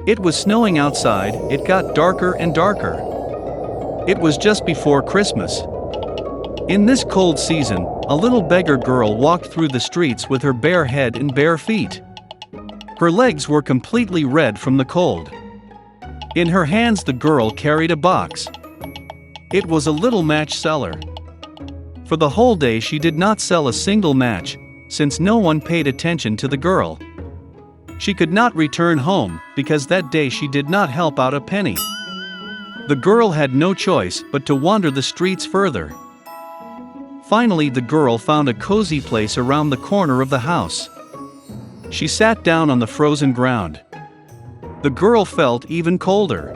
It was snowing outside. It got darker and darker. It was just before Christmas. In this cold season, a little beggar girl walked through the streets with her bare head and bare feet. Her legs were completely red from the cold. In her hands the girl carried a box. It was a little match seller. For the whole day she did not sell a single match, since no one paid attention to the girl. She could not return home, because that day she did not help out a penny. The girl had no choice but to wander the streets further. Finally the girl found a cozy place around the corner of the house. She sat down on the frozen ground. The girl felt even colder.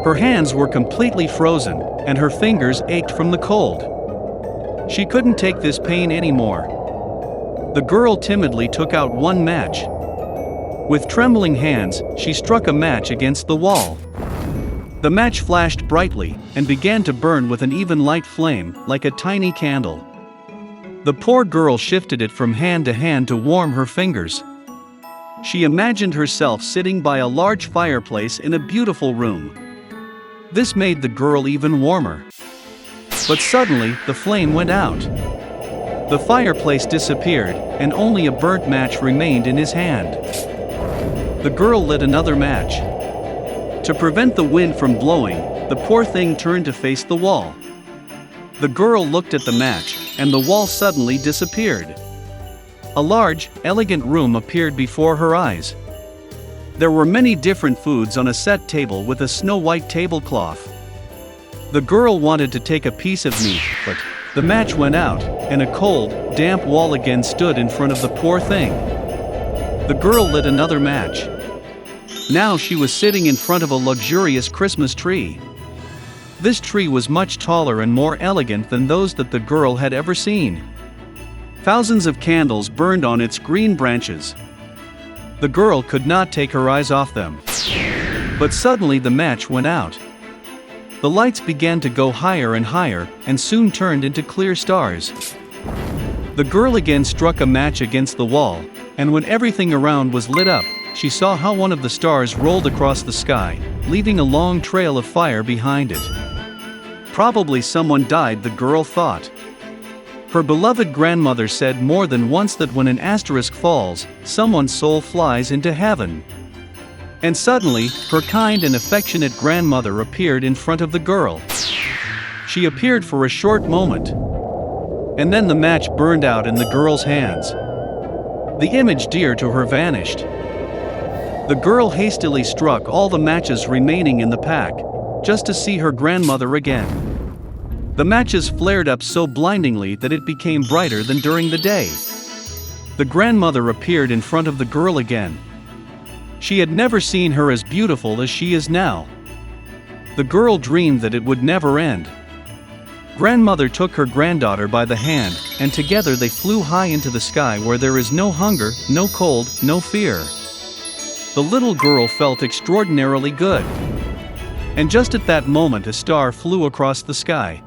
Her hands were completely frozen, and her fingers ached from the cold. She couldn't take this pain anymore. The girl timidly took out one match. With trembling hands, she struck a match against the wall. The match flashed brightly, and began to burn with an even light flame, like a tiny candle. The poor girl shifted it from hand to hand to warm her fingers. She imagined herself sitting by a large fireplace in a beautiful room. This made the girl even warmer. But suddenly, the flame went out. The fireplace disappeared, and only a burnt match remained in his hand. The girl lit another match. To prevent the wind from blowing, the poor thing turned to face the wall. The girl looked at the match, and the wall suddenly disappeared. A large, elegant room appeared before her eyes. There were many different foods on a set table with a snow-white tablecloth. The girl wanted to take a piece of meat, but the match went out, and a cold, damp wall again stood in front of the poor thing. The girl lit another match. Now she was sitting in front of a luxurious Christmas tree. This tree was much taller and more elegant than those that the girl had ever seen. Thousands of candles burned on its green branches. The girl could not take her eyes off them. But suddenly the match went out. The lights began to go higher and higher, and soon turned into clear stars. The girl again struck a match against the wall, and when everything around was lit up, she saw how one of the stars rolled across the sky, leaving a long trail of fire behind it. Probably someone died, the girl thought. Her beloved grandmother said more than once that when an asterisk falls, someone's soul flies into heaven. And suddenly, her kind and affectionate grandmother appeared in front of the girl. She appeared for a short moment. And then the match burned out in the girl's hands. The image dear to her vanished. The girl hastily struck all the matches remaining in the pack, just to see her grandmother again. The matches flared up so blindingly that it became brighter than during the day. The grandmother appeared in front of the girl again. She had never seen her as beautiful as she is now. The girl dreamed that it would never end. Grandmother took her granddaughter by the hand, and together they flew high into the sky where there is no hunger, no cold, no fear. The little girl felt extraordinarily good. And just at that moment a star flew across the sky.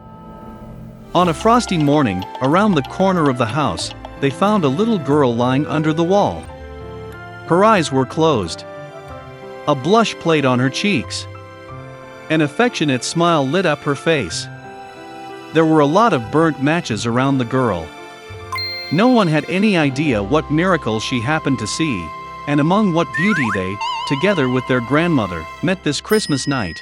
On a frosty morning, around the corner of the house, they found a little girl lying under the wall. Her eyes were closed. A blush played on her cheeks. An affectionate smile lit up her face. There were a lot of burnt matches around the girl. No one had any idea what miracle she happened to see, and among what beauty they, together with their grandmother, met this Christmas night.